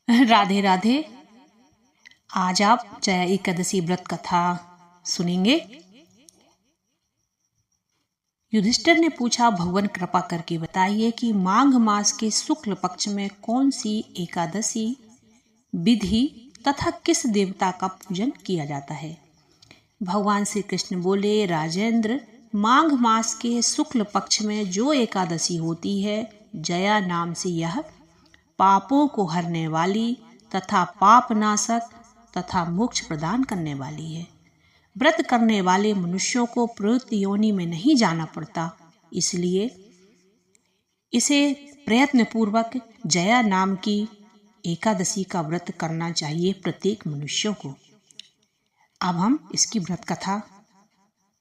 राधे राधे। आज आप जया एकादशी व्रत कथा सुनेंगे। युधिष्ठिर ने पूछा, भगवान कृपा करके बताइए कि माघ मास के शुक्ल पक्ष में कौन सी एकादशी विधि तथा किस देवता का पूजन किया जाता है। भगवान श्री कृष्ण बोले, राजेंद्र, माघ मास के शुक्ल पक्ष में जो एकादशी होती है, जया नाम से यह पापों को हरने वाली तथा पाप नाशक तथा मोक्ष प्रदान करने वाली है। व्रत करने वाले मनुष्यों को प्रयुक्त योनि में नहीं जाना पड़ता, इसलिए इसे प्रयत्न पूर्वक जया नाम की एकादशी का व्रत करना चाहिए प्रत्येक मनुष्यों को। अब हम इसकी व्रत कथा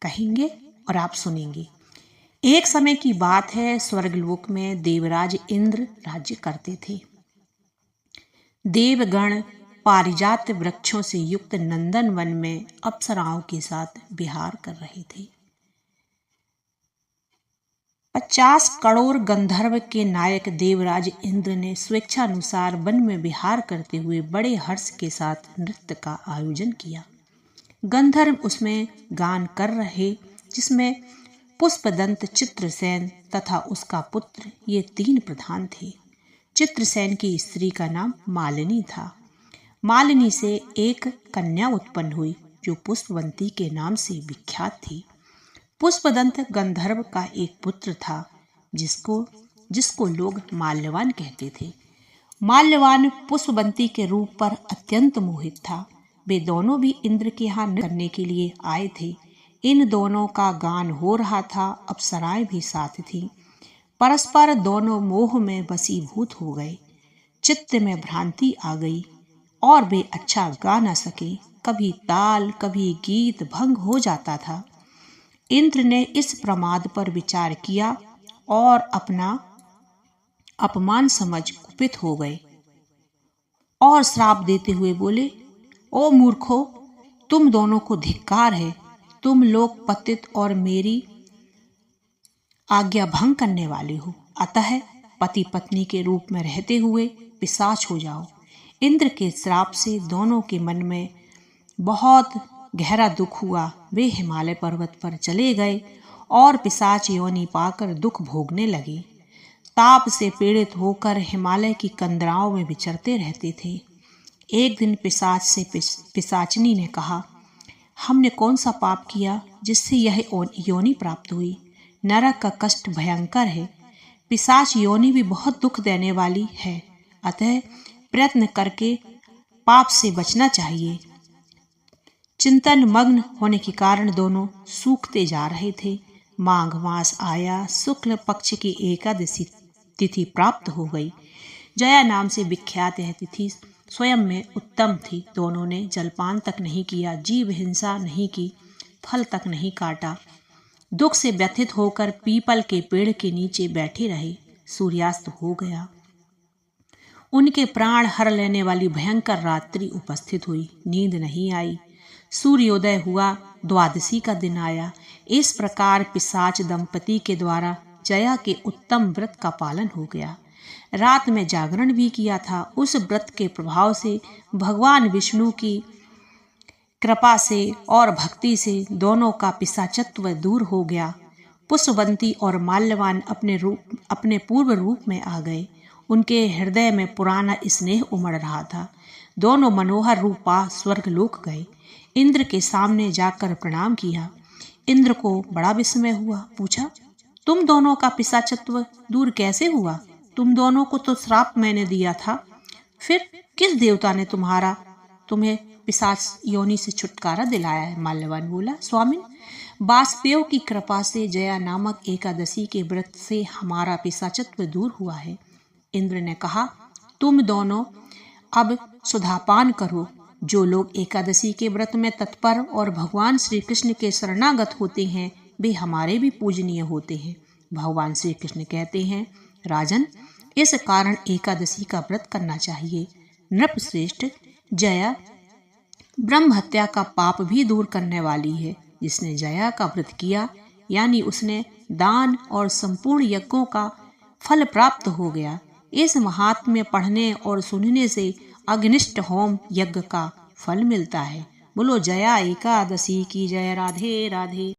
कहेंगे और आप सुनेंगे। एक समय की बात है, स्वर्गलोक में देवराज इंद्र राज्य करते थे। देवगण पारिजात वृक्षों से युक्त नंदन वन में अप्सराओं के साथ विहार कर रहे थे। 50 करोड़ गंधर्व के नायक देवराज इंद्र ने स्वेच्छानुसार वन में विहार करते हुए बड़े हर्ष के साथ नृत्य का आयोजन किया। गंधर्व उसमें गान कर रहे, जिसमें पुष्पदंत, चित्रसेन तथा उसका पुत्र, ये 3 प्रधान थे। चित्रसेन की स्त्री का नाम मालिनी था। मालिनी से एक कन्या उत्पन्न हुई जो पुष्पवंती के नाम से विख्यात थी। पुष्पदंत गंधर्व का एक पुत्र था जिसको लोग माल्यवान कहते थे। माल्यवान पुष्पवंती के रूप पर अत्यंत मोहित था। वे दोनों भी इंद्र के यहाँ नृत्य करने के लिए आए थे। इन दोनों का गान हो रहा था, अप्सराएं भी साथ थीं। परस्पर दोनों मोह में वशीभूत हो गए। चित्त में भ्रांति आ गई और वे अच्छा गा न सके। कभी ताल, कभी गीत भंग हो जाता था। इंद्र ने इस प्रमाद पर विचार किया और अपना अपमान समझ कुपित हो गए और श्राप देते हुए बोले, ओ मूर्खो, तुम दोनों को धिक्कार है। तुम लोग पतित और मेरी आज्ञा भंग करने वाले हो। अतः पति पत्नी के रूप में रहते हुए पिशाच हो जाओ। इंद्र के श्राप से दोनों के मन में बहुत गहरा दुख हुआ। वे हिमालय पर्वत पर चले गए और पिशाच योनि पाकर दुख भोगने लगे। ताप से पीड़ित होकर हिमालय की कंदराओं में विचरते रहते थे। एक दिन पिशाच से पिशाचिनी ने कहा, हमने कौन सा पाप किया जिससे यह योनि प्राप्त हुई। नरक का कष्ट भयंकर है। पिशाच योनि भी बहुत दुख देने वाली है। अतः प्रयत्न करके पाप से बचना चाहिए। चिंतन मग्न होने के कारण दोनों सूखते जा रहे थे। माघ मास आया। शुक्ल पक्ष की एकादशी तिथि प्राप्त हो गई। जया नाम से विख्यात यह तिथि स्वयं में उत्तम थी। दोनों ने जलपान तक नहीं किया, जीव हिंसा नहीं की, फल तक नहीं काटा। दुख से व्यथित होकर पीपल के पेड़ के नीचे बैठे रहे। सूर्यास्त हो गया। उनके प्राण हर लेने वाली भयंकर रात्रि उपस्थित हुई। नींद नहीं आई। सूर्योदय हुआ। द्वादशी का दिन आया। इस प्रकार पिशाच दंपति के द्वारा जया के उत्तम व्रत का पालन हो गया। रात में जागरण भी किया था। उस व्रत के प्रभाव से भगवान विष्णु की कृपा से और भक्ति से दोनों का पिशाचत्व दूर हो गया। पुष्पवंती और माल्यवान अपने पूर्व रूप में आ गए। उनके हृदय में पुराना स्नेह उमड़ रहा था। दोनों मनोहर रूप पा स्वर्गलोक गए। इंद्र के सामने जाकर प्रणाम किया। इंद्र को बड़ा विस्मय हुआ। पूछा, तुम दोनों का पिशाचत्व दूर कैसे हुआ? तुम दोनों को तो श्राप मैंने दिया था। फिर किस देवता ने तुम्हें पिशाच योनि से छुटकारा दिलाया है? माल्यवान बोला, स्वामिन, वासुदेव की कृपा से जया नामक एकादशी के व्रत से हमारा पिशाचत्व दूर हुआ है। इंद्र ने कहा, तुम दोनों अब सुधापान करो। जो लोग एकादशी के व्रत में तत्पर और भगवान श्री कृष्ण के शरणागत होते हैं, वे हमारे भी पूजनीय होते हैं। भगवान श्री कृष्ण कहते हैं, राजन, इस कारण एकादशी का व्रत करना चाहिए। नृपश्रेष्ठ, जया ब्रह्म हत्या का पाप भी दूर करने वाली है। जिसने जया का व्रत किया, यानी उसने दान और संपूर्ण यज्ञों का फल प्राप्त हो गया। इस महात्म्य पढ़ने और सुनने से अग्निष्ट होम यज्ञ का फल मिलता है। बोलो जया एकादशी की जय। राधे राधे।